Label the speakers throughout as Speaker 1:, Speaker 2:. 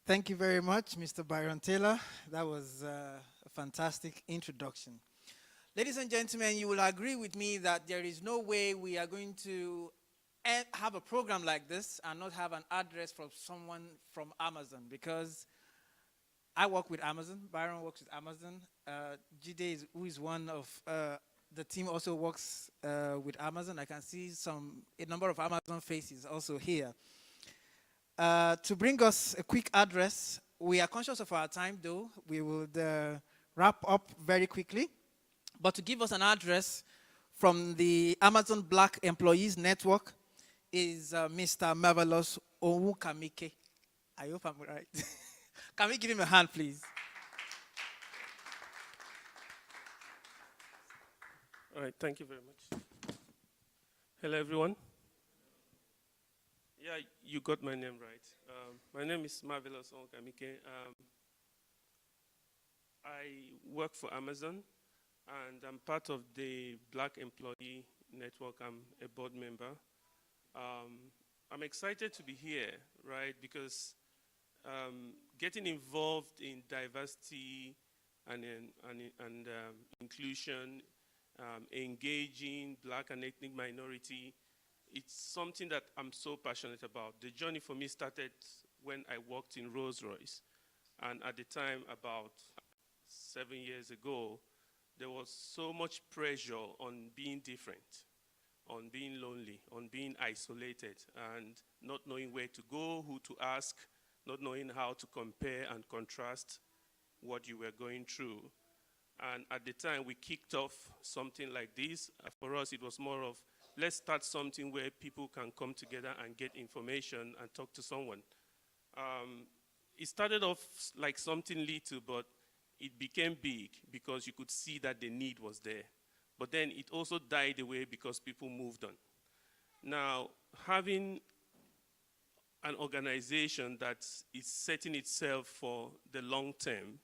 Speaker 1: Thank you very much, Mr. Byron Taylor. That was a fantastic introduction. Ladies and gentlemen, you will agree with me that there is no way we are going to have a program like this and not have an address from someone from Amazon, because I work with Amazon. Byron works with Amazon. Jide, who is one of the team, also works with Amazon. I can see a number of Amazon faces also here. To bring us a quick address, we are conscious of our time, though. We would wrap up very quickly. But to give us an address from the Amazon Black Employees Network is Mr. Marvelous Owukamike. I hope I'm right. Can we give him a hand, please?
Speaker 2: All right, thank you very much. Hello, everyone. Yeah, you got my name right. My name is Marvelous Onkamike. I work for Amazon, and I'm part of the Black Employee Network. I'm a board member. I'm excited to be here, right, because getting involved in diversity and inclusion, engaging Black and ethnic minority, it's something that I'm so passionate about. The journey for me started when I worked in Rolls-Royce. And at the time, about 7 years ago, there was so much pressure on being different, on being lonely, on being isolated, and not knowing where to go, who to ask, not knowing how to compare and contrast what you were going through. And at the time, we kicked off something like this. For us, it was more of, let's start something where people can come together and get information and talk to someone. It started off like something little, but it became big because you could see that the need was there. But then it also died away because people moved on. Now, having an organization that is setting itself for the long term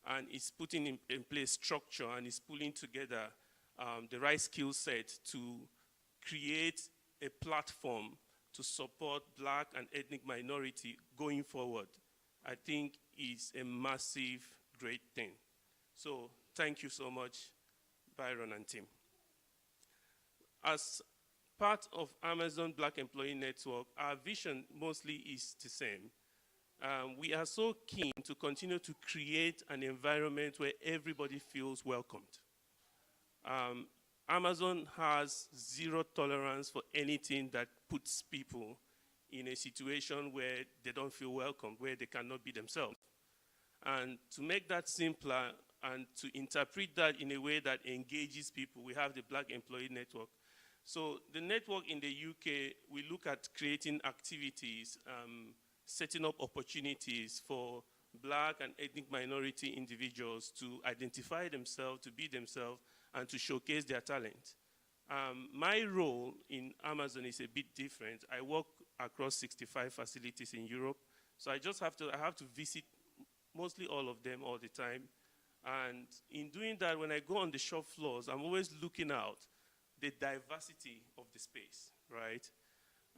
Speaker 2: and is putting in place structure and is pulling together the right skill set to create a platform to support Black and ethnic minority going forward, I think is a massive, great thing. So thank you so much, Byron and team. As part of Amazon Black Employee Network, our vision mostly is the same. We are so keen to continue to create an environment where everybody feels welcomed. Amazon has zero tolerance for anything that puts people in a situation where they don't feel welcome, where they cannot be themselves. And to make that simpler and to interpret that in a way that engages people, we have the Black Employee Network. So the network in the UK, we look at creating activities, setting up opportunities for Black and ethnic minority individuals to identify themselves, to be themselves, and to showcase their talent. My role in Amazon is a bit different. I work across 65 facilities in Europe, so I have to visit mostly all of them all the time. And in doing that, when I go on the shop floors, I'm always looking out the diversity of the space, right?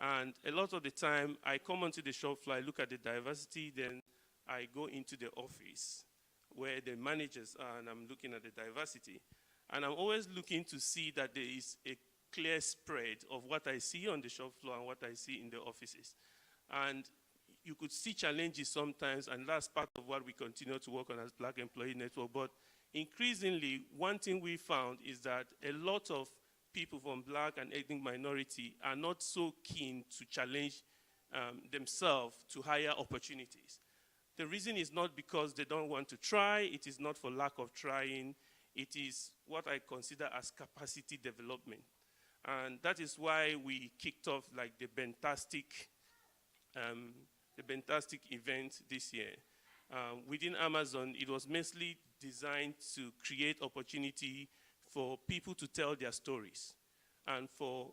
Speaker 2: And a lot of the time, I come onto the shop floor, I look at the diversity, then I go into the office where the managers are, and I'm looking at the diversity. And I'm always looking to see that there is a clear spread of what I see on the shop floor and what I see in the offices. And you could see challenges sometimes, and that's part of what we continue to work on as Black Employee Network. But increasingly, one thing we found is that a lot of people from Black and ethnic minority are not so keen to challenge themselves to higher opportunities. The reason is not because they don't want to try, it is not for lack of trying, it is what I consider as capacity development. And that is why we kicked off like the Bentastic event this year. Within Amazon, it was mostly designed to create opportunity for people to tell their stories and for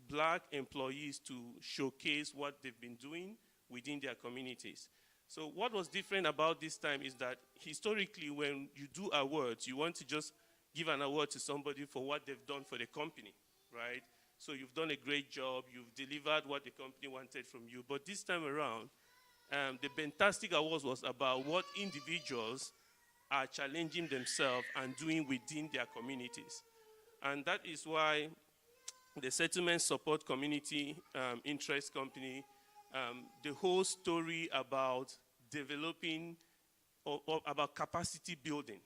Speaker 2: Black employees to showcase what they've been doing within their communities. So what was different about this time is that historically when you do awards, you want to just give an award to somebody for what they've done for the company, right? So you've done a great job, you've delivered what the company wanted from you. But this time around, the Fantastic Awards was about what individuals are challenging themselves and doing within their communities. And that is why the Settlement Support Community Interest Company, the whole story about developing or about capacity building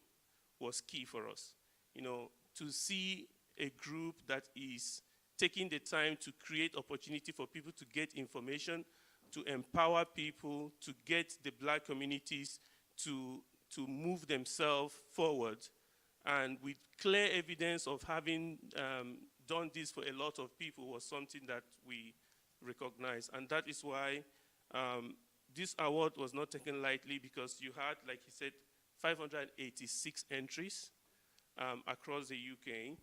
Speaker 2: was key for us. You know, to see a group that is taking the time to create opportunity for people to get information, to empower people, to get the Black communities to move themselves forward, and with clear evidence of having done this for a lot of people was something that we recognize. And that is why this award was not taken lightly, because you had, like he said, 586 entries across the UK,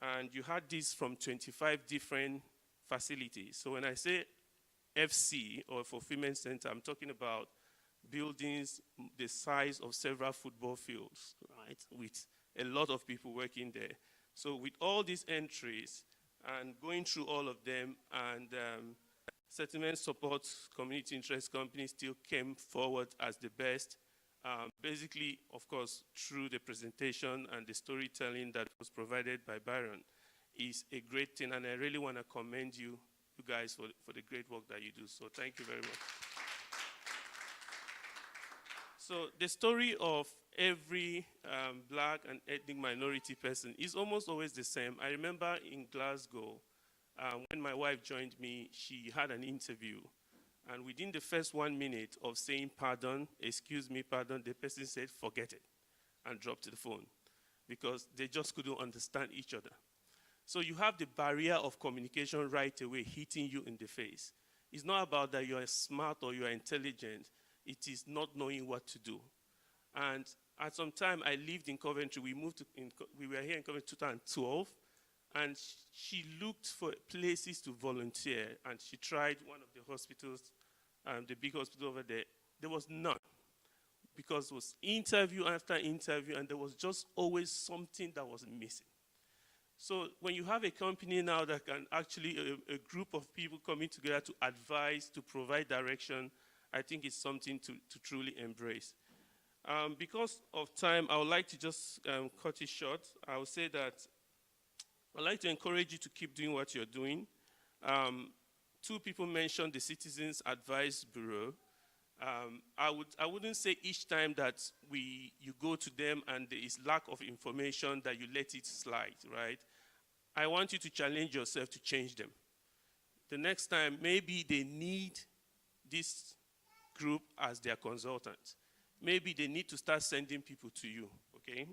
Speaker 2: and you had this from 25 different facilities. So when I say FC, or fulfillment center, I'm talking about buildings the size of several football fields, right, with a lot of people working there. So with all these entries and going through all of them, and Settlement Support Community Interest Company still came forward as the best, basically, of course, through the presentation and the storytelling that was provided by Byron, is a great thing, and I really want to commend you guys for the great work that you do. So thank you very much. So the story of every Black and ethnic minority person is almost always the same. I remember in Glasgow, when my wife joined me, she had an interview. And within the first 1 minute of saying pardon, excuse me, pardon, the person said, forget it, and dropped the phone, because they just couldn't understand each other. So you have the barrier of communication right away hitting you in the face. It's not about that you are smart or you are intelligent. It is not knowing what to do. And at some time, I lived in Coventry. We were here in Coventry 2012. And she looked for places to volunteer. And she tried one of the hospitals, the big hospital over there. There was none, because it was interview after interview, and there was just always something that was missing. So when you have a company now that can actually, a group of people coming together to advise, to provide direction, I think it's something to truly embrace. Because of time, I would like to just cut it short. I would say that I'd like to encourage you to keep doing what you're doing. Two people mentioned the Citizens Advice Bureau. I wouldn't say each time that you go to them and there is lack of information that you let it slide, right? I want you to challenge yourself to change them. The next time, maybe they need this group as their consultant. Maybe they need to start sending people to you, okay?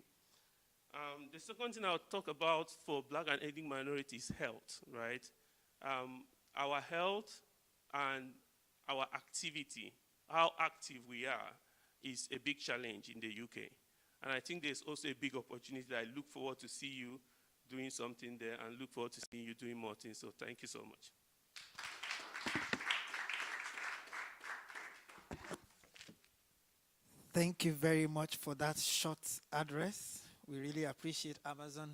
Speaker 2: The second thing I'll talk about for Black and ethnic minorities is health, right? Our health and our activity, how active we are, is a big challenge in the UK. And I think there's also a big opportunity that I look forward to see you doing something there, and look forward to seeing you doing more things. So thank you so much.
Speaker 1: Thank you very much for that short address. We really appreciate Amazon